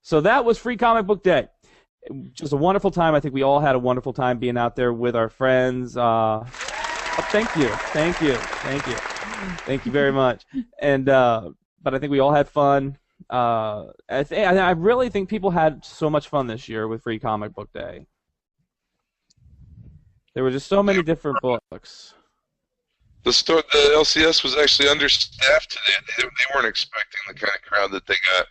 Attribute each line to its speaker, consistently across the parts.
Speaker 1: So that was Free Comic Book Day. Just a wonderful time. I think we all had a wonderful time being out there with our friends. Thank you very much. And but I think we all had fun. I really think people had so much fun this year with Free Comic Book Day. There were just so many different books.
Speaker 2: The LCS was actually understaffed today. They weren't expecting the kind of crowd that they got,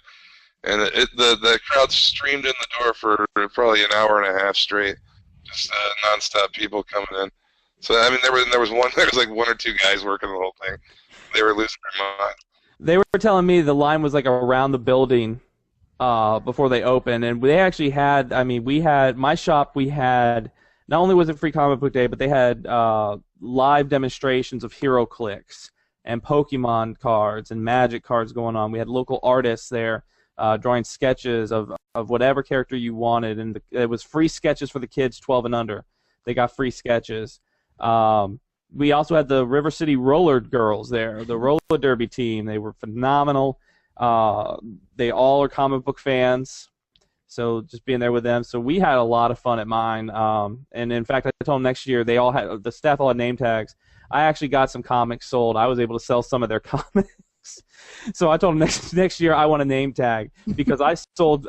Speaker 2: and the crowd streamed in the door for probably an hour and a half straight, just nonstop people coming in. So I mean, there was like one or two guys working the whole thing. They were losing their mind. They
Speaker 1: were telling me the line was like around the building before they opened, and they actually had. I mean, my shop. We had not only was it Free Comic Book Day, but they had live demonstrations of Hero Clicks and Pokemon cards and Magic cards going on. We had local artists there drawing sketches of whatever character you wanted, and it was free sketches for the kids 12 and under. They got free sketches. We also had the River City Roller Girls there, the roller derby team. They were phenomenal. They all are comic book fans, so just being there with them. So we had a lot of fun at mine. And in fact, I told them next year the staff all had name tags. I actually got some comics sold. I was able to sell some of their comics. So I told them next year I want a name tag because I sold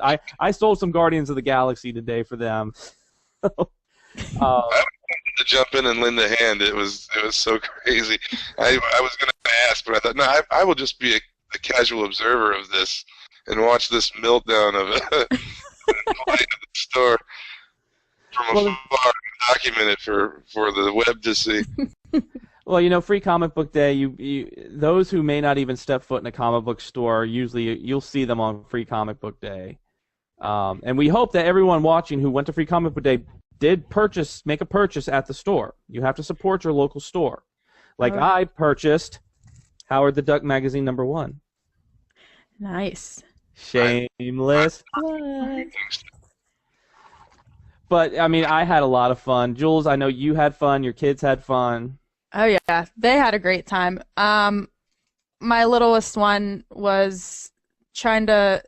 Speaker 1: some Guardians of the Galaxy today for them.
Speaker 2: To jump in and lend a hand, it was so crazy. I was going to ask, but I thought, no, I will just be a casual observer of this and watch this meltdown of the store from afar and document it for the web to see.
Speaker 1: Well, Free Comic Book Day, those who may not even step foot in a comic book store, usually you'll see them on Free Comic Book Day. And we hope that everyone watching who went to Free Comic Book Day did make a purchase at the store. You have to support your local store. Like I purchased Howard the Duck magazine #1.
Speaker 3: Nice.
Speaker 1: Shameless. But I mean, I had a lot of fun. Jules, I know you had fun. Your kids had fun.
Speaker 3: Oh yeah, they had a great time. My littlest one was trying to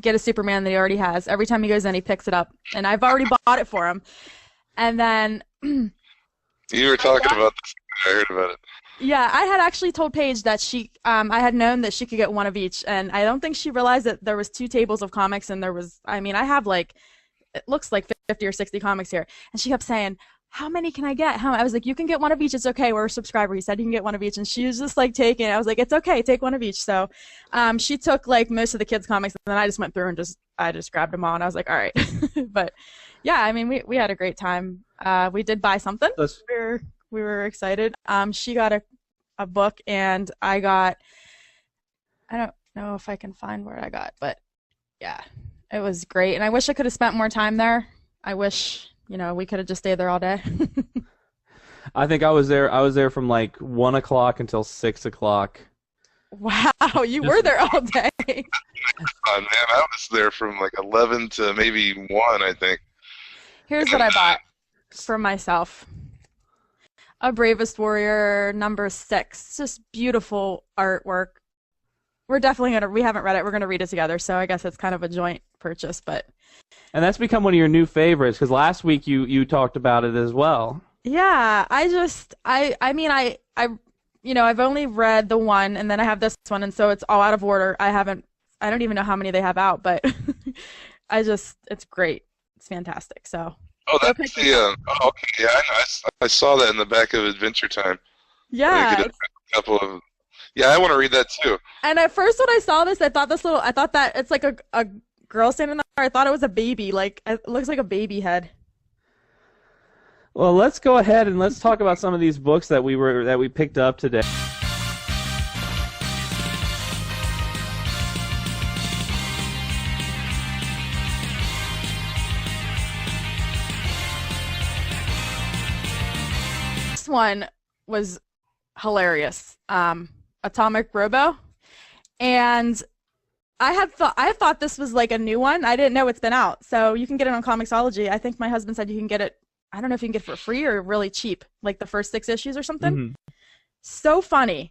Speaker 3: get a Superman that he already has. Every time he goes in, he picks it up, and I've already bought it for him. And then
Speaker 2: you were talking about this. I heard about it.
Speaker 3: Yeah, I had actually told Paige that I had known that she could get one of each, and I don't think she realized that there was 2 tables of comics, and I have it looks like 50 or 60 comics here, and she kept saying, how many can I get? I was like, you can get one of each. It's okay. We're a subscriber. He said you can get one of each. And she was just taking it. I was like, it's okay. Take one of each. So she took most of the kids' comics, and then I just went through and I just grabbed them all. And I was like, all right. But yeah, I mean, we had a great time. We did buy something. We were excited. She got a book, and I don't know if I can find where I got, but yeah, it was great. And I wish I could have spent more time there. I wish we could have just stayed there all day.
Speaker 1: I think I was there from 1 o'clock until 6 o'clock.
Speaker 3: Wow, you were there all day.
Speaker 2: Oh, man, I was there from 11 to maybe 1, I think.
Speaker 3: Here's what I bought for myself. A Bravest Warrior #6. It's just beautiful artwork. We're definitely we haven't read it. We're going to read it together, so I guess it's kind of a joint purchase, but.
Speaker 1: And that's become one of your new favorites, because last week you talked about it as well.
Speaker 3: Yeah, I've only read the one, and then I have this one, and so it's all out of order. I don't even know how many they have out, but it's great. It's fantastic. So.
Speaker 2: Oh, that's okay, yeah, I saw that in the back of Adventure Time.
Speaker 3: Yeah.
Speaker 2: Yeah, I want to read that too.
Speaker 3: And at first when I saw this, I thought that it's like a girl standing there. I thought it was a baby. It looks like a baby head.
Speaker 1: Well, let's go ahead and let's talk about some of these books that we picked up today.
Speaker 3: This one was hilarious. Atomic Robo, and I had thought this was a new one. I didn't know it's been out, so you can get it on Comixology. I think my husband said you can get it. I don't know if you can get it for free or really cheap, the first 6 issues or something. Mm-hmm. So funny.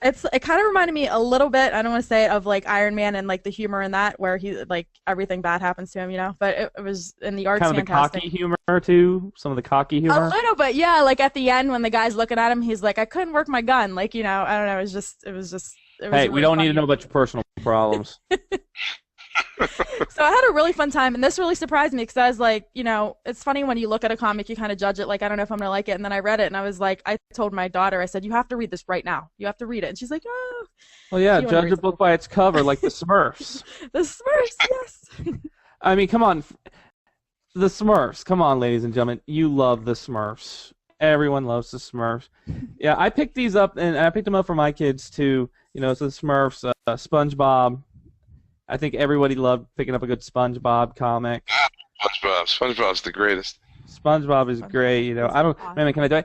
Speaker 3: It kind of reminded me a little bit, I don't want to say it, of like Iron Man and like the humor in that, where he like everything bad happens to him, you know. But it was, and the art's
Speaker 1: Kind of the
Speaker 3: fantastic.
Speaker 1: cocky humor too. Some of the cocky
Speaker 3: A
Speaker 1: humor.
Speaker 3: little bit, yeah. Like at the end when the guy's looking at him, he's like, "I couldn't work my gun." Like, you know, I don't know. It was
Speaker 1: Hey,
Speaker 3: really
Speaker 1: we don't need
Speaker 3: funny.
Speaker 1: to know about your personal problems.
Speaker 3: So I had a really fun time, and this really surprised me because I was like, you know, it's funny when you look at a comic, you kind of judge it, like, I don't know if I'm gonna like it, and then I read it, and I was like, I told my daughter, I said, you have to read this right now. You have to read it, and she's like, oh.
Speaker 1: Well, yeah,
Speaker 3: She only
Speaker 1: judge a
Speaker 3: reads
Speaker 1: book by its cover, like the Smurfs.
Speaker 3: The Smurfs, yes.
Speaker 1: I mean, come on, the Smurfs. Come on, ladies and gentlemen, you love the Smurfs. Everyone loves the Smurfs. Yeah, I picked these up, and I picked them up for my kids too. You know, it's the Smurfs, SpongeBob. I think everybody loved picking up a good SpongeBob comic.
Speaker 2: SpongeBob's the greatest.
Speaker 1: SpongeBob is great. You know, I don't. Wait a minute, can I do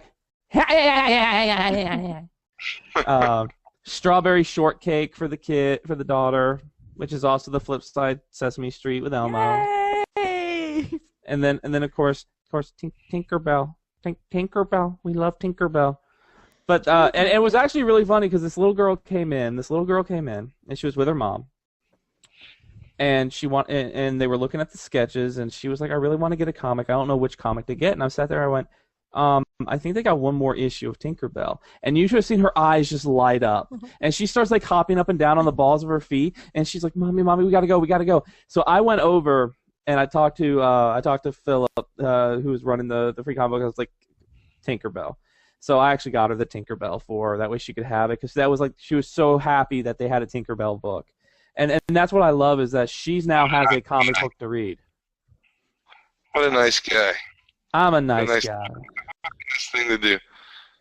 Speaker 1: it? Strawberry shortcake for the daughter, which is also the flip side, Sesame Street with Elmo.
Speaker 3: Yay!
Speaker 1: And then of course, Tinkerbell. Tinkerbell. We love Tinkerbell. But and it was actually really funny because this little girl came in, and she was with her mom. And and they were looking at the sketches, and she was like, "I really want to get a comic. I don't know which comic to get." And I sat there, I went, I think they got one more issue of Tinkerbell. And you should have seen her eyes just light up. And she starts like hopping up and down on the balls of her feet, and she's like, "Mommy, we gotta go." So I went over and I talked to Philip, who was running the free comic book. I was like, Tinkerbell. So I actually got her the Tinkerbell for her. That way she could have it, because that was like, she was so happy that they had a Tinkerbell book. And that's what I love, is that she's now has a comic book to read.
Speaker 2: What a nice guy.
Speaker 1: I'm a nice guy.
Speaker 2: Nice thing to do.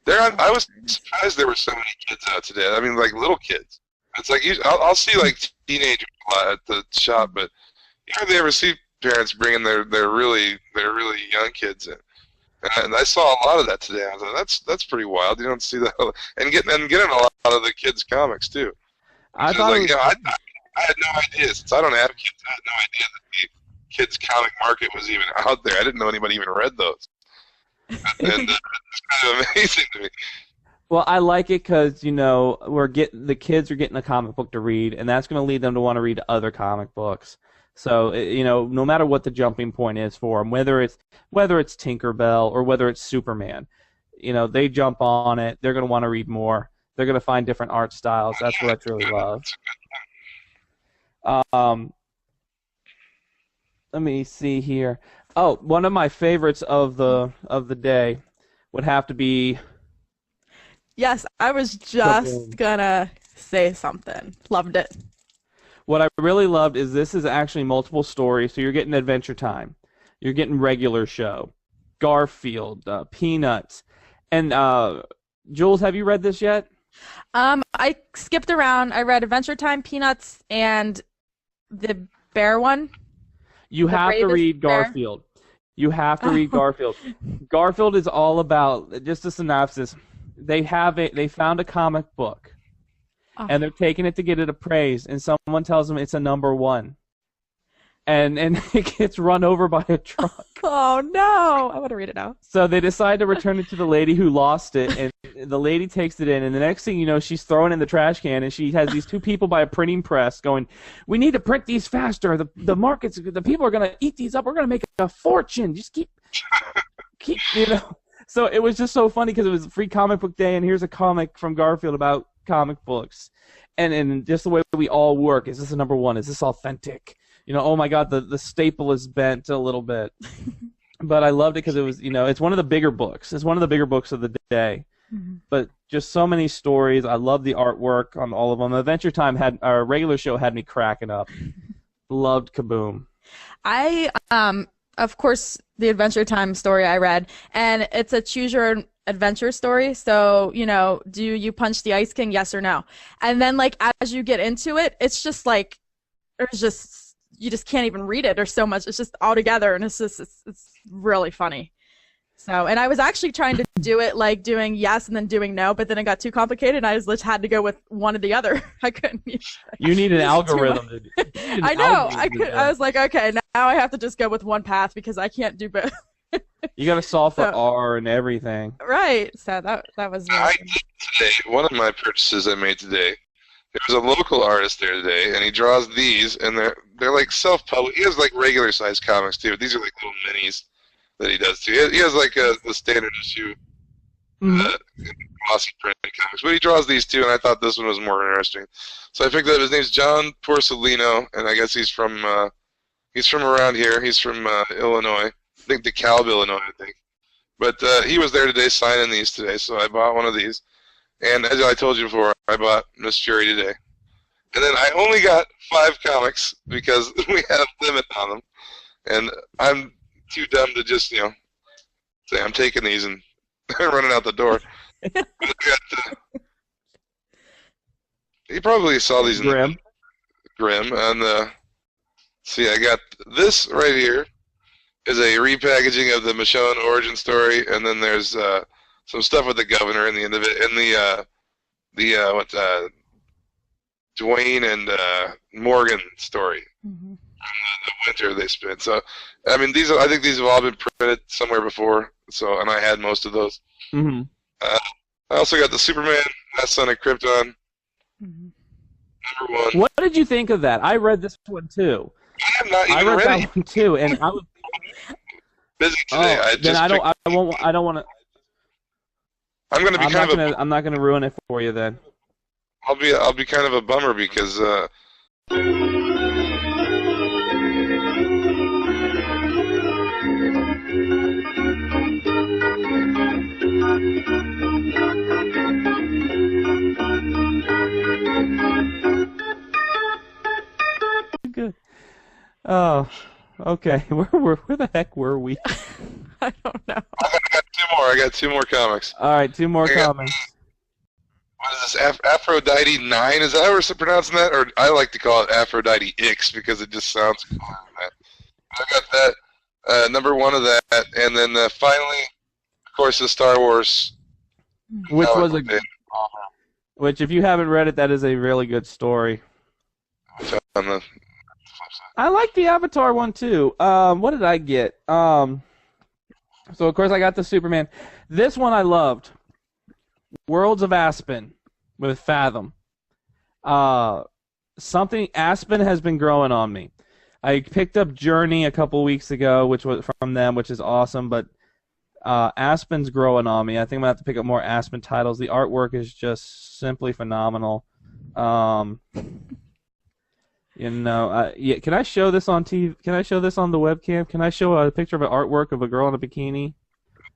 Speaker 2: I was surprised there were so many kids out today. I mean, like little kids. It's like I'll see like teenagers at the shop, but you hardly ever see parents bringing their really young kids in. And I saw a lot of that today. I was like, that's pretty wild. You don't see that, and getting a lot of the kids' comics too.
Speaker 1: I thought
Speaker 2: like, I had no idea, since I don't have kids. I had no idea that the kids' comic market was even out there. I didn't know anybody even read those. And it's kind of amazing to me.
Speaker 1: Well, I like it because, you know, the kids are getting a comic book to read, and that's going to lead them to want to read other comic books. So, you know, no matter what the jumping point is for them, whether it's Tinkerbell or whether it's Superman, you know, they jump on it. They're going to want to read more. They're going to find different art styles. That's what I truly love. Let me see here. Oh, one of my favorites of the day would have to be.
Speaker 3: Yes, I was just gonna say something. Loved it.
Speaker 1: What I really loved is this is actually multiple stories. So you're getting Adventure Time, you're getting regular show, Garfield, Peanuts, and Jules. Have you read this yet?
Speaker 3: I skipped around. I read Adventure Time, Peanuts, and the bear one.
Speaker 1: You have to read Garfield. You have to read Garfield. Garfield is all about, just a synopsis. They found a comic book, and they're taking it to get it appraised, and someone tells them it's a #1, and it gets run over by a truck.
Speaker 3: Oh no! I want to read it now.
Speaker 1: So they decide to return it to the lady who lost it, and the lady takes it in, and the next thing you know, she's throwing it in the trash can, and she has these two people by a printing press going, "We need to print these faster. The people are gonna eat these up. We're gonna make a fortune. Just keep, you know." So it was just so funny because it was free comic book day, and here's a comic from Garfield about comic books, and just the way we all work. Is this a #1? Is this authentic? You know, oh my God, the staple is bent a little bit. But I loved it because it was, you know, it's one of the bigger books. It's one of the bigger books of the day. Mm-hmm. But just so many stories. I love the artwork on all of them. Adventure Time our regular show had me cracking up. Loved Kaboom.
Speaker 3: I of course, the Adventure Time story I read, and it's a choose your adventure story. So, you know, do you punch the Ice King? Yes or no? And then, like, as you get into it, it's just like, you just can't even read it. There's so much. It's just all together, and it's really funny. So, and I was actually trying to do it like doing yes and then doing no, but then it got too complicated, and I just had to go with one or the other. I couldn't.
Speaker 1: You need an algorithm.
Speaker 3: I know. I was like, okay, now I have to just go with one path because I can't do both.
Speaker 1: You got to solve for
Speaker 3: So
Speaker 1: R and everything.
Speaker 3: right. So that was really
Speaker 2: I
Speaker 3: fun.
Speaker 2: did today. One of my purchases I made today. There was a local artist there today, and he draws these, and they're like self-published. He has like regular size comics too. These are like little minis that he does too. He has like the standard issue,
Speaker 1: Hmm.
Speaker 2: glossy printed comics, but he draws these too, and I thought this one was more interesting. So I picked up. His name's John Porcellino, and I guess he's from around here. He's from Illinois. I think DeKalb, Illinois, I think. But he was there today signing these today, so I bought one of these. And as I told you before, I bought Miss Cherry today. And then I only got 5 comics because we had a limit on them. And I'm too dumb to just, say I'm taking these and running out the door. But I got, you probably saw these in the
Speaker 1: Grim.
Speaker 2: Grim. And see, I got this right here is a repackaging of the Michonne origin story, and then there's some stuff with the governor in the end of it, and Dwayne and Morgan story,
Speaker 3: Hmm.
Speaker 2: the winter they spent. So, I mean, I think these have all been printed somewhere before. So, and I had most of those.
Speaker 1: Hmm.
Speaker 2: I also got the Superman, Last Son of Krypton,
Speaker 3: Hmm.
Speaker 2: #1.
Speaker 1: What did you think of that? I read this one too.
Speaker 2: I'm not
Speaker 1: I
Speaker 2: even
Speaker 1: read
Speaker 2: ready.
Speaker 1: that one too, and I was.
Speaker 2: Busy today.
Speaker 1: Oh, then I don't want to.
Speaker 2: I'm going to be
Speaker 1: I'm not gonna ruin it for you then.
Speaker 2: I'll be kind of a bummer because
Speaker 1: Good. Oh, okay. Where the heck were we?
Speaker 3: I don't know.
Speaker 2: I got 2 more comics.
Speaker 1: All right, 2 more
Speaker 2: I got-
Speaker 1: comments.
Speaker 2: What is this? Aphrodite 9? Is that how we're pronouncing that? Or I like to call it Aphrodite X because it just sounds cool. I got that. #1 of that, and then finally, of course, the Star Wars.
Speaker 1: Which was
Speaker 2: comic book
Speaker 1: which, if you haven't read it, that is a really good story.
Speaker 2: on the
Speaker 1: I like the Avatar one too. What did I get? So of course I got the Superman. This one I loved. Worlds of Aspen with Fathom. Something Aspen has been growing on me. I picked up Journey a couple weeks ago, which was from them, which is awesome, but Aspen's growing on me. I think I'm gonna have to pick up more Aspen titles. The artwork is just simply phenomenal. Yeah, can I show this on TV? Can I show this on the webcam? Can I show a picture of an artwork of a girl in a bikini?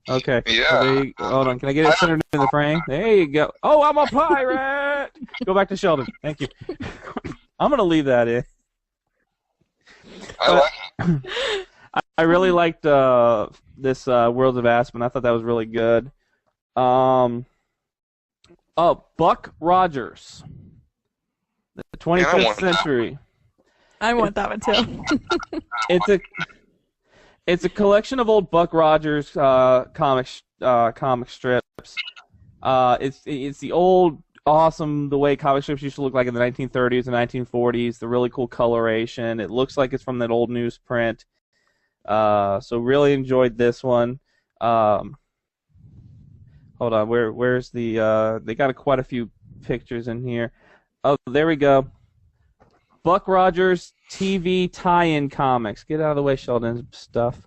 Speaker 1: Okay.
Speaker 2: Yeah.
Speaker 1: Hold on. Can I get it centered in the frame? There you go. Oh, I'm a pirate! Go back to Sheldon. Thank you. I'm going to leave that in.
Speaker 2: I like it.
Speaker 1: I really liked this Worlds of Aspen. I thought that was really good. Oh, Buck Rogers. The
Speaker 2: I
Speaker 1: 25th
Speaker 2: want that.
Speaker 1: century.
Speaker 3: I want that one too.
Speaker 1: It's a collection of old Buck Rogers comic strips. It's the old awesome the way comic strips used to look like in the 1930s and 1940s. The really cool coloration. It looks like it's from that old newsprint. So really enjoyed this one. Hold on, where's the? They got quite a few pictures in here. Oh, there we go. Buck Rogers TV tie-in comics. Get out of the way, Sheldon. Stuff.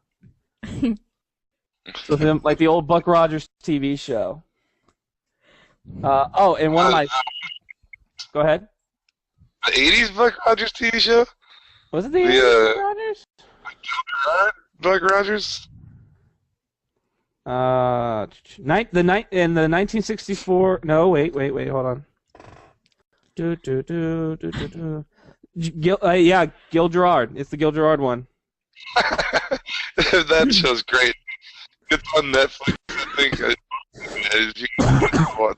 Speaker 1: So them, like the old Buck Rogers TV show. And one of my. Go ahead.
Speaker 2: The 80s Buck Rogers TV show?
Speaker 1: Was it the
Speaker 2: The,
Speaker 1: 80s Buck Rogers?
Speaker 2: Buck Rogers?
Speaker 1: In the 1964. No, wait, hold on. Yeah, Gil Gerard. It's the Gil Gerard one.
Speaker 2: That show's great. It's on Netflix, I think. If you can watch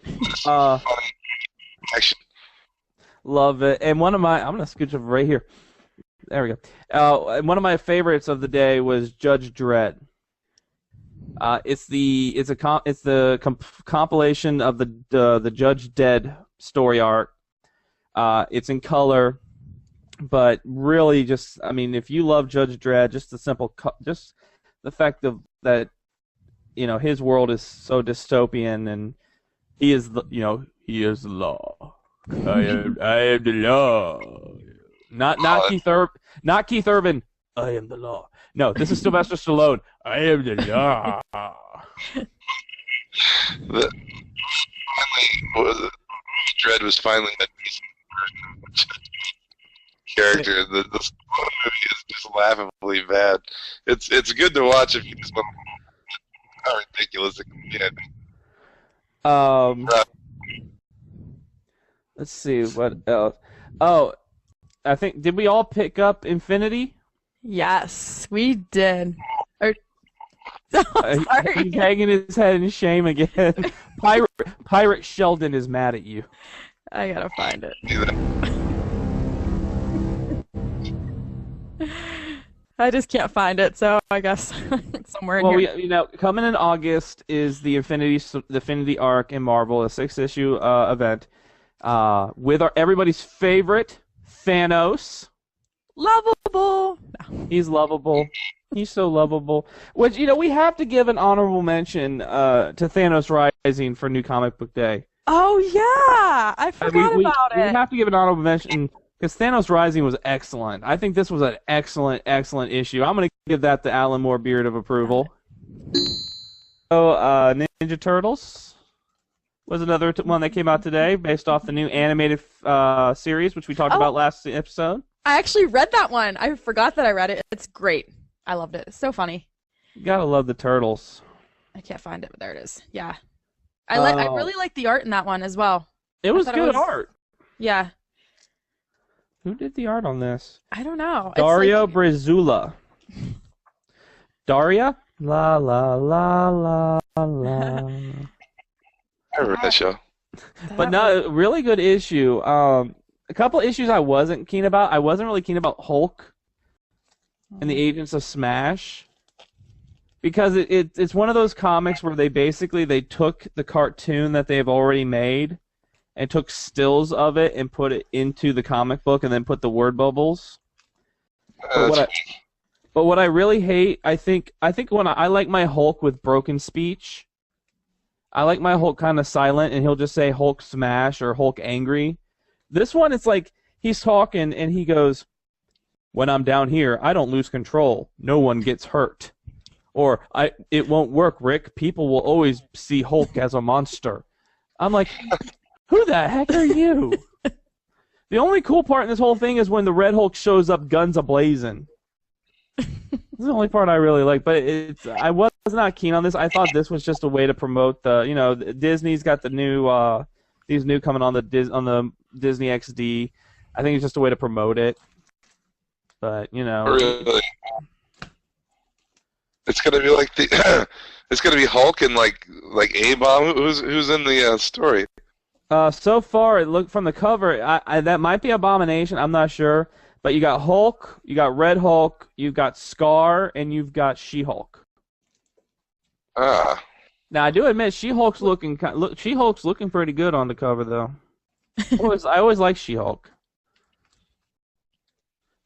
Speaker 2: it.
Speaker 1: Uh,
Speaker 2: Funny action.
Speaker 1: Love it. And I'm gonna scooch over right here. There we go. And one of my favorites of the day was Judge Dredd. It's the compilation of the Judge Dredd story arc. It's in color, but really just, I mean, if you love Judge Dredd, just the the fact that his world is so dystopian, and he is he is the law. I am the law. Not Keith Urban. I am the law. No, this is Sylvester Stallone. I am the law.
Speaker 2: Dredd was finally a decent character. The movie is just laughably bad. It's good to watch if you just want how ridiculous it can be.
Speaker 1: Let's see what else. Oh, I think did we all pick up Infinity?
Speaker 3: Yes, we did. Sorry.
Speaker 1: He's hanging his head in shame again. Pirate Sheldon is mad at you.
Speaker 3: I gotta find it. I just can't find it, so I guess it's somewhere in here.
Speaker 1: Coming in August is the Infinity Arc in Marvel, a 6-issue event, with everybody's favorite Thanos.
Speaker 3: Lovable.
Speaker 1: No. He's lovable. He's so lovable. Which, we have to give an honorable mention to Thanos Rising for New Comic Book Day.
Speaker 3: Oh, yeah! I forgot about it.
Speaker 1: We have to give an honorable mention because Thanos Rising was excellent. I think this was an excellent, excellent issue. I'm going to give that the Alan Moore beard of approval. So, Ninja Turtles was another one that came out today based off the new animated series, which we talked about last episode.
Speaker 3: I actually read that one. I forgot that I read it. It's great. I loved it. It's so funny.
Speaker 1: You gotta love the Turtles.
Speaker 3: I can't find it, but there it is. Yeah. I really like the art in that one as well.
Speaker 1: It was good art.
Speaker 3: Yeah.
Speaker 1: Who did the art on this?
Speaker 3: I don't know.
Speaker 1: Daria Brazula. Daria? La la la la la.
Speaker 2: I remember that show.
Speaker 1: But no, really good issue. A couple issues I wasn't keen about. I wasn't really keen about Hulk and the Agents of Smash because it's one of those comics where they took the cartoon that they've already made and took stills of it and put it into the comic book and then put the word bubbles. But what I really hate, I think when I like my Hulk with broken speech. I like my Hulk kind of silent and he'll just say Hulk smash or Hulk angry. This one, it's like he's talking and he goes, "When I'm down here, I don't lose control. No one gets hurt." Or, "It won't work, Rick. People will always see Hulk as a monster." I'm like, who the heck are you? The only cool part in this whole thing is when the Red Hulk shows up guns a-blazing. This is the only part I really like, but I was not keen on this. I thought this was just a way to promote Disney's got the new these new coming on the Disney XD. I think it's just a way to promote it. But
Speaker 2: really, it's gonna be like it's gonna be Hulk and like A-Bomb. Who's in the story?
Speaker 1: So far, it looked from the cover. That might be Abomination. I'm not sure. But you got Hulk, you got Red Hulk, you've got Scar, and you've got She-Hulk.
Speaker 2: Ah.
Speaker 1: Now I do admit She-Hulk's looking pretty good on the cover though. I always like She-Hulk.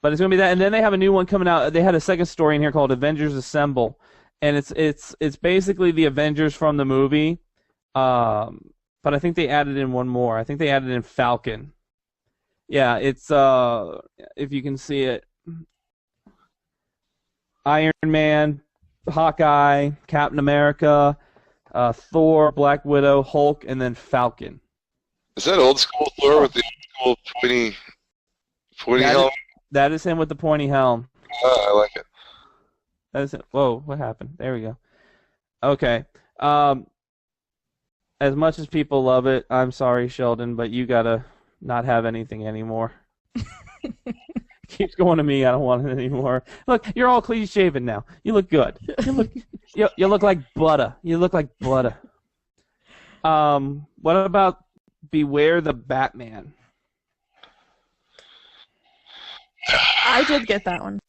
Speaker 1: But it's gonna be that, and then they have a new one coming out. They had a second story in here called Avengers Assemble, and it's basically the Avengers from the movie. But I think they added in one more. I think they added in Falcon. Yeah, it's if you can see it, Iron Man, Hawkeye, Captain America, Thor, Black Widow, Hulk, and then Falcon.
Speaker 2: Is that old school Thor with the old school pointy helmet?
Speaker 1: That is him with the pointy helm.
Speaker 2: Oh, I like it.
Speaker 1: That is it. Whoa, what happened? There we go. Okay. As much as people love it, I'm sorry, Sheldon, but you gotta not have anything anymore. Keeps going to me. I don't want it anymore. Look, you're all clean shaven now. You look good. You look like butter. You look like butter. What about Beware the Batman?
Speaker 3: I did get that one.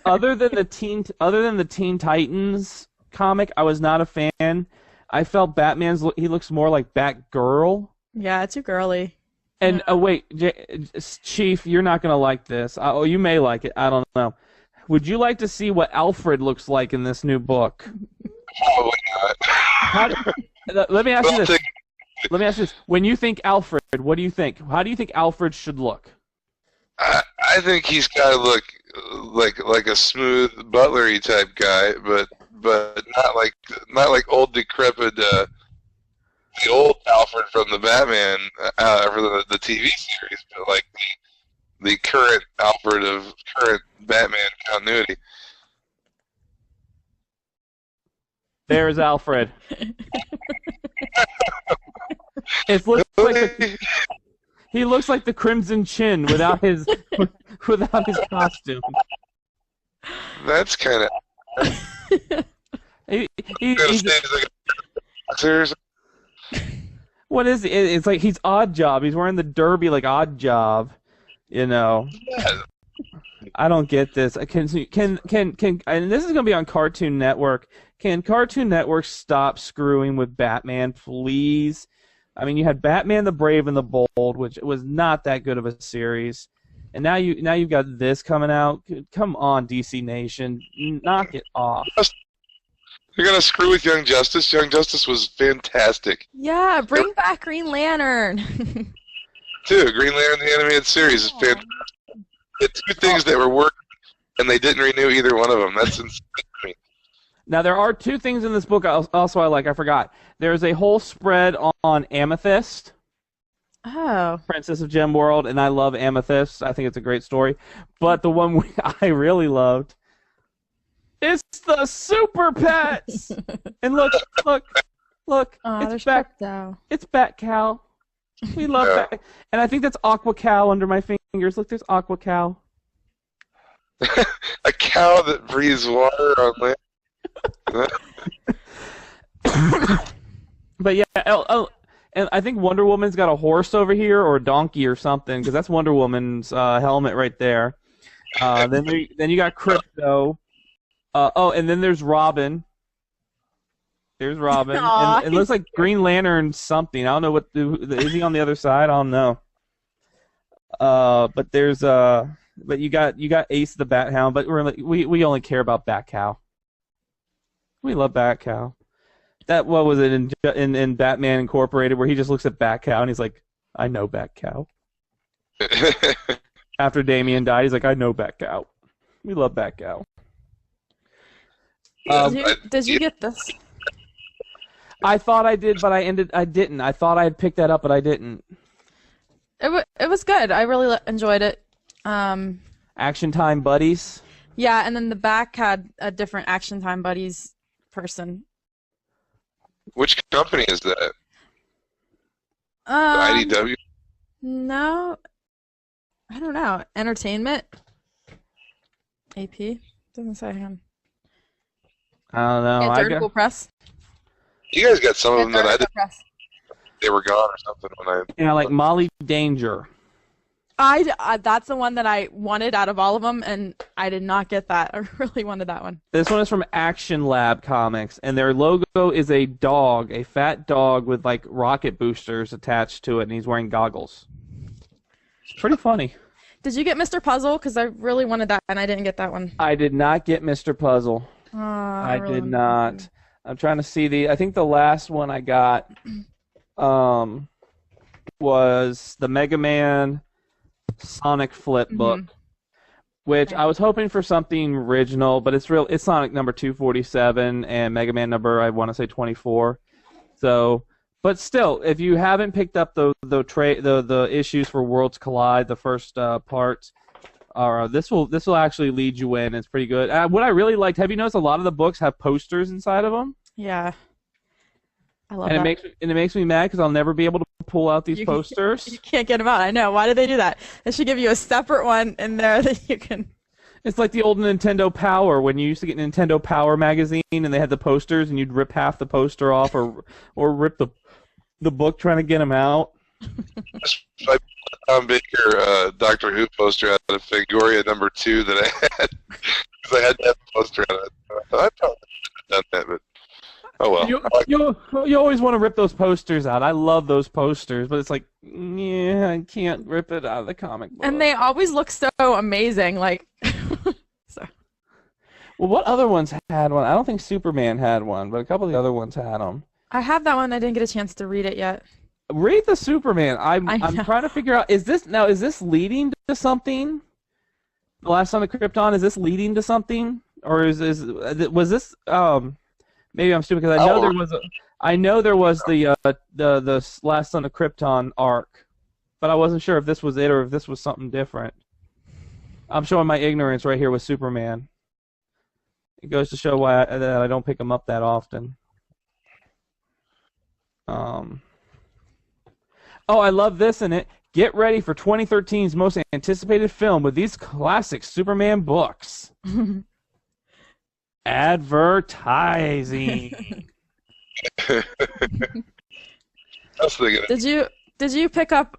Speaker 1: Other than the Teen Titans comic, I was not a fan. I felt he looks more like Batgirl.
Speaker 3: Yeah, too girly.
Speaker 1: And wait, Chief, you're not gonna like this. You may like it. I don't know. Would you like to see what Alfred looks like in this new book?
Speaker 2: Probably not.
Speaker 1: Let me ask you
Speaker 2: Well,
Speaker 1: this. Let me ask you this. When you think Alfred, what do you think? How do you think Alfred should look?
Speaker 2: I think he's got to look like a smooth butlery type guy, but not like old decrepit the old Alfred from the Batman for the TV series, but like the current Alfred of current Batman continuity.
Speaker 1: There's Alfred. It looks like he looks like the Crimson Chin without his costume.
Speaker 2: That's kind of.
Speaker 1: He's what is it? It's like he's Odd Job. He's wearing the derby like Odd Job. You know. I don't get this. Can and this is gonna be on Cartoon Network. Can Cartoon Network stop screwing with Batman, please? I mean, you had Batman the Brave and the Bold, which was not that good of a series, and now you've got this coming out. Come on, DC Nation, knock it off.
Speaker 2: You're gonna screw with Young Justice. Young Justice was fantastic.
Speaker 3: Yeah, bring back Green Lantern.
Speaker 2: Too, Green Lantern the animated series is fantastic. The two things that were working, and they didn't renew either one of them. That's insane to me.
Speaker 1: Now, there are two things in this book also I like. I forgot. There's a whole spread on Amethyst,
Speaker 3: Oh.
Speaker 1: Princess of Gem World, and I love Amethyst. I think it's a great story. But the one I really loved is the Super Pets. And look.
Speaker 3: Oh,
Speaker 1: It's Bat Cow. We love Bat. And I think that's Aqua Cow under my fingers. Look, there's Aqua Cow.
Speaker 2: A cow that breathes water on land.
Speaker 1: But yeah, and I think Wonder Woman's got a horse over here or a donkey or something, because that's Wonder Woman's helmet right there. Then you got Crypto. And then there's Robin. There's Robin. And it looks like Green Lantern something. I don't know is he on the other side? I don't know. But there's but you got Ace the Bat Hound, but we only care about Bat Cow. We love Bat Cow. What was it in Batman Incorporated where he just looks at Bat Cow and he's like, I know Bat Cow. After Damien died, he's like, I know Bat Cow. We love Bat Cow.
Speaker 3: Did you get this?
Speaker 1: I thought I did, but I didn't. I thought I had picked that up, but I didn't.
Speaker 3: It was good. I really enjoyed it.
Speaker 1: Action Time Buddies.
Speaker 3: Yeah, and then the back had a different Action Time Buddies person.
Speaker 2: Which company is that? The
Speaker 3: Um,
Speaker 2: IDW?
Speaker 3: no, I don't know. Entertainment. AP doesn't say him.
Speaker 1: I don't know.
Speaker 3: Yeah, Third Cool Press.
Speaker 2: You guys got some of them that I
Speaker 3: Third Cool
Speaker 2: didn't.
Speaker 3: Press.
Speaker 2: They were gone or something when I.
Speaker 1: like Molly Danger.
Speaker 3: That's the one that I wanted out of all of them, and I did not get that. I really wanted that one.
Speaker 1: This one is from Action Lab Comics, and their logo is a dog, a fat dog with like rocket boosters attached to it, and he's wearing goggles. It's pretty funny.
Speaker 3: Did you get Mr. Puzzle? Because I really wanted that, and I didn't get that one.
Speaker 1: I did not get Mr. Puzzle. I
Speaker 3: really
Speaker 1: did
Speaker 3: wanted
Speaker 1: not.
Speaker 3: that
Speaker 1: I'm trying to see I think the last one I got was the Mega Man Sonic Flip book, which I was hoping for something original, but it's Sonic number 247 and Mega Man number, I want to say 24. So, but still, if you haven't picked up the issues for Worlds Collide, the first parts, this will actually lead you in. It's pretty good. What I really liked, have you noticed a lot of the books have posters inside of them?
Speaker 3: Yeah. I love
Speaker 1: and
Speaker 3: that.
Speaker 1: It makes me mad because I'll never be able to pull out these posters.
Speaker 3: You can't get them out. I know. Why did they do that? They should give you a separate one in there that you can.
Speaker 1: It's like the old Nintendo Power, when you used to get Nintendo Power magazine and they had the posters and you'd rip half the poster off or rip the book trying to get them out.
Speaker 2: I Tom Baker Doctor Who poster out of Fangoria number 2 that I had because I had to have a poster on it. I thought I probably should have done that, but oh well.
Speaker 1: You always want to rip those posters out. I love those posters, but it's like, yeah, I can't rip it out of the comic book.
Speaker 3: And they always look so amazing. Like, so.
Speaker 1: Well, what other ones had one? I don't think Superman had one, but a couple of the other ones had them.
Speaker 3: I have that one. I didn't get a chance to read it yet.
Speaker 1: Read the Superman. I'm
Speaker 3: I
Speaker 1: I'm
Speaker 3: know.
Speaker 1: trying to figure out is this leading to something? The Last Son of Krypton, is this leading to something, or was this maybe I'm stupid because
Speaker 2: Oh,
Speaker 1: I know there was the Last Son of Krypton arc, but I wasn't sure if this was it or if this was something different. I'm showing my ignorance right here with Superman. It goes to show why that I don't pick him up that often. Um, oh, I love this in it. Get ready for 2013's most anticipated film with these classic Superman books. Advertising.
Speaker 2: that's the good.
Speaker 3: Did you pick up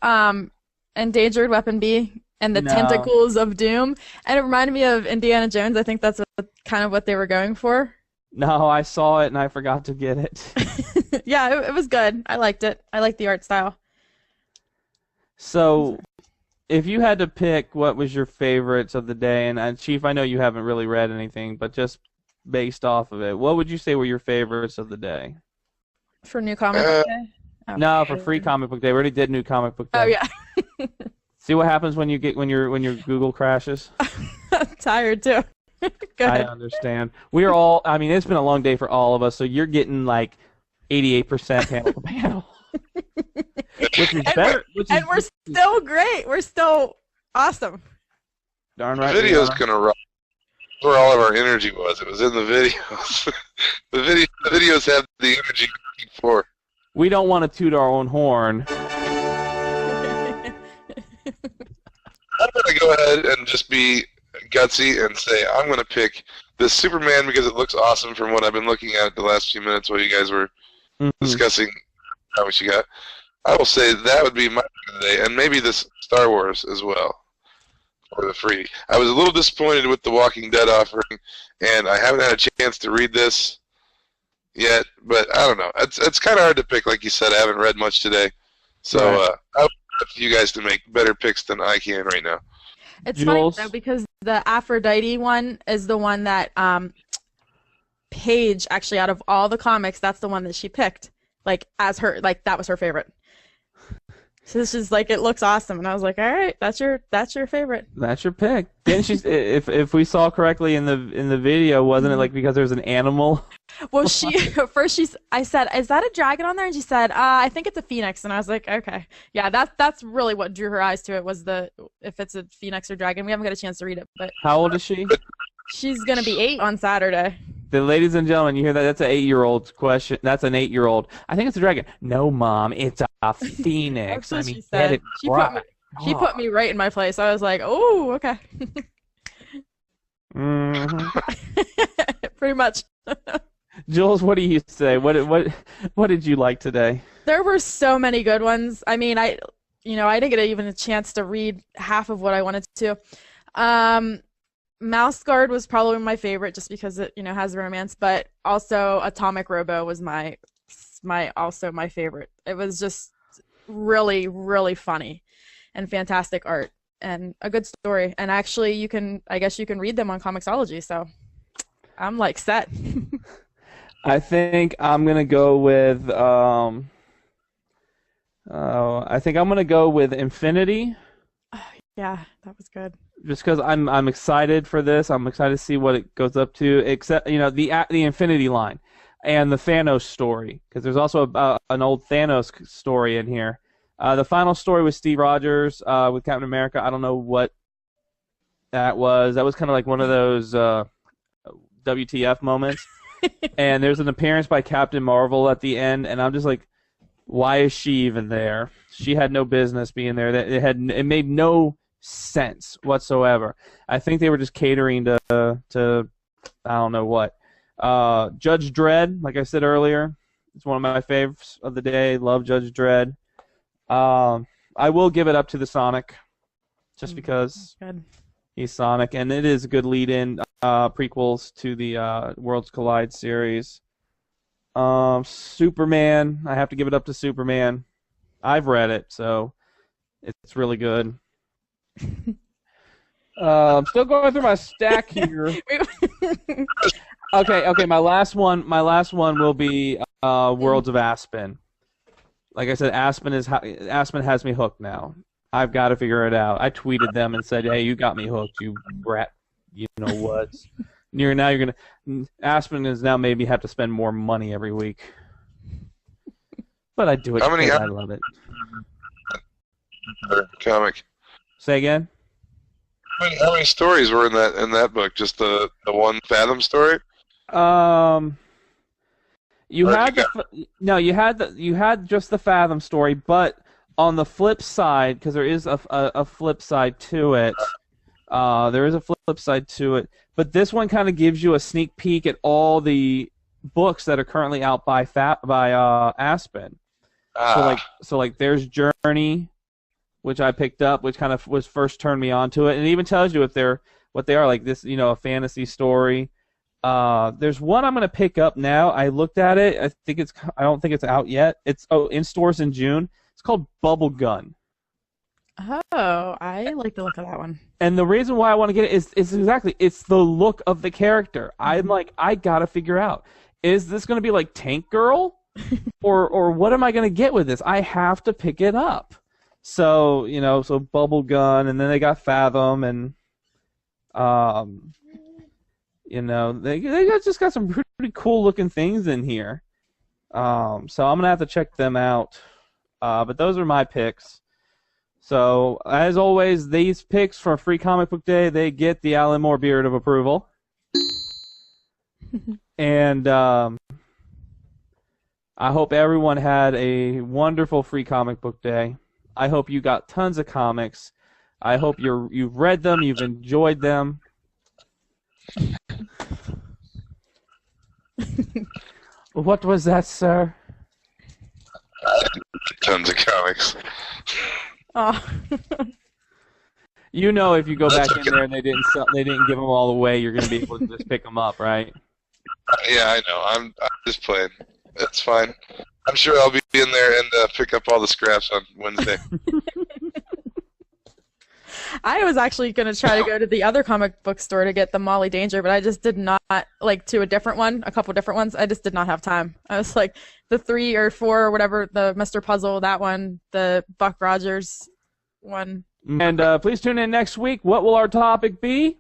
Speaker 3: Endangered Weapon B and the
Speaker 1: No.
Speaker 3: Tentacles of Doom? And it reminded me of Indiana Jones. I think that's kind of what they were going for.
Speaker 1: No, I saw it and I forgot to get it.
Speaker 3: Yeah, it was good. I liked it. I liked the art style.
Speaker 1: So, if you had to pick what was your favorites of the day, and Chief, I know you haven't really read anything, but just based off of it, what would you say were your favorites of the day?
Speaker 3: For New Comic
Speaker 2: Uh,
Speaker 3: Book Day? Oh,
Speaker 1: No, for free comic book day. We already did new comic book
Speaker 3: oh
Speaker 1: day.
Speaker 3: yeah.
Speaker 1: See what happens when your Google crashes?
Speaker 3: I'm tired too. Go
Speaker 1: I
Speaker 3: ahead.
Speaker 1: understand. We are all. I mean, it's been a long day for all of us. So you're getting like 88% panel to panel, which is
Speaker 3: And we're
Speaker 1: better. Which is
Speaker 3: and we're still great. We're still awesome.
Speaker 1: darn
Speaker 2: The
Speaker 1: right we
Speaker 2: video's
Speaker 1: are.
Speaker 2: gonna rock. Where all of our energy was. It was in the videos. The videos have the energy we're looking for.
Speaker 1: We don't want to toot our own horn.
Speaker 2: I'm gonna go ahead and just be gutsy and say I'm gonna pick this Superman because it looks awesome from what I've been looking at the last few minutes while you guys were
Speaker 1: Mhm.
Speaker 2: discussing how much you got. I will say that would be my pick of the day, and maybe this Star Wars as well for the free. I was a little disappointed with the Walking Dead offering, and I haven't had a chance to read this yet. But I don't know. It's kind of hard to pick, like you said. I haven't read much today, so
Speaker 1: Right.
Speaker 2: I would love for you guys to make better picks than I can right now.
Speaker 3: It's funny
Speaker 1: Jules.
Speaker 3: though because the Aphrodite one is the one that Paige actually out of all the comics, that's the one that she picked. Like as her like that was her favorite. So this is like it looks awesome and I was like, "All right, that's your favorite."
Speaker 1: That's your pick. Didn't she? If we saw correctly in the video, wasn't it like because there's an animal?
Speaker 3: Well, I said, "Is that a dragon on there?" And she said, "I think it's a phoenix." And I was like, "Okay, yeah, that's really what drew her eyes to it was the if it's a phoenix or dragon." We haven't got a chance to read it, but
Speaker 1: How old is she?
Speaker 3: she's gonna be 8 on Saturday.
Speaker 1: The ladies and gentlemen, you hear that? That's an 8-year-old question. That's an 8-year-old. I think it's a dragon. No, mom, it's a phoenix.
Speaker 3: That's what
Speaker 1: I
Speaker 3: she
Speaker 1: mean,
Speaker 3: said.
Speaker 1: get it
Speaker 3: She put me
Speaker 1: right.
Speaker 3: she put me right in my place. I was like, "Oh, okay." Pretty much.
Speaker 1: Jules, what do you say? What did you like today?
Speaker 3: There were so many good ones. I mean, I didn't get even a chance to read half of what I wanted to. Mouse Guard was probably my favorite just because it, has romance, but also Atomic Robo was my favorite. It was just really, really funny and fantastic art and a good story. And actually I guess you can read them on Comixology, so I'm like set.
Speaker 1: I think I'm gonna go with Infinity,
Speaker 3: Yeah, that was good.
Speaker 1: just because I'm excited for this. I'm excited to see what it goes up to. Except the Infinity line and the Thanos story, because there's also an old Thanos story in here. The final story with Steve Rogers with Captain America. I don't know what that was. That was kind of like one of those WTF moments. And there's an appearance by Captain Marvel at the end, and I'm just like, why is she even there? She had no business being there. It made no sense whatsoever. I think they were just catering to I don't know what. Judge Dredd, like I said earlier, it's one of my favorites of the day. Love Judge Dredd. I will give it up to the Sonic, just because
Speaker 3: Good.
Speaker 1: he's Sonic, and it is a good lead-in prequels to the Worlds Collide series. Superman, I have to give it up to Superman. I've read it, so it's really good. I'm still going through my stack here. Okay. My last one will be Worlds of Aspen. Like I said, Aspen has me hooked now. I've got to figure it out. I tweeted them and said, "Hey, you got me hooked, you rat. You know what? You're gonna. Aspen has now made me have to spend more money every week, but I do it because I love it."
Speaker 2: Comic.
Speaker 1: Say again.
Speaker 2: How many stories were in that book? Just the one Fathom story?
Speaker 1: You had just the Fathom story, but on the flip side, because there is a flip side to it. But this one kind of gives you a sneak peek at all the books that are currently out by Aspen. So like there's Journey, which I picked up, which kind of was first turned me on to it, and it even tells you what they are, like this, a fantasy story. There's one I'm gonna pick up now. I looked at it. I don't think it's out yet. It's in stores in June. It's called Bubble Gun.
Speaker 3: Oh, I like the look of that one.
Speaker 1: And the reason why I want to get it is it's the look of the character. I'm like, I gotta figure out, is this gonna be like Tank Girl, or what am I gonna get with this? I have to pick it up. So so Bubble Gun, and then they got Fathom, and they just got some pretty cool looking things in here. So I'm gonna have to check them out. But those are my picks. So, as always, these picks for Free Comic Book Day, they get the Alan Moore beard of approval. And I hope everyone had a wonderful Free Comic Book Day. I hope you got tons of comics. I hope you've read them, you've enjoyed them. What was that, sir?
Speaker 2: Tons of comics.
Speaker 3: Oh.
Speaker 1: If you go back in there and they didn't give them all away, you're going to be able to just pick them up, right?
Speaker 2: Yeah, I know. I'm just playing. That's fine. I'm sure I'll be in there and pick up all the scraps on Wednesday.
Speaker 3: I was actually going to try to go to the other comic book store to get the Molly Danger, but I just did not, to a couple different ones. I just did not have time. I was like, the 3 or 4 or whatever, the Mr. Puzzle, that one, the Buck Rogers one.
Speaker 1: And please tune in next week. What will our topic be?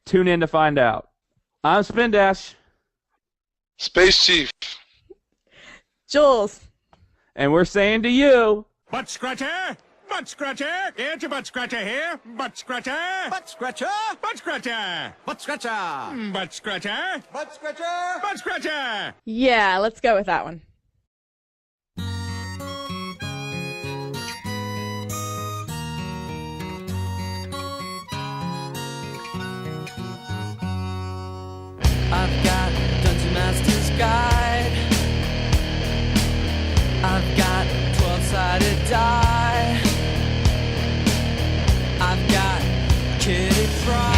Speaker 1: Tune in to find out. I'm Spin Dash.
Speaker 2: Space Chief.
Speaker 3: Jules.
Speaker 1: And we're saying to you...
Speaker 4: Butt scratcher! Butt scratcher! Get your butt scratcher here! Butt scratcher!
Speaker 5: Butt scratcher!
Speaker 4: Butt scratcher!
Speaker 5: Butt scratcher!
Speaker 4: Butt scratcher!
Speaker 5: Butt scratcher!
Speaker 4: Butt scratcher!
Speaker 3: Yeah, let's go with that one.
Speaker 6: I've got Dungeon Master's Guide. I've got 12-sided die. I've got Kitty Pryde.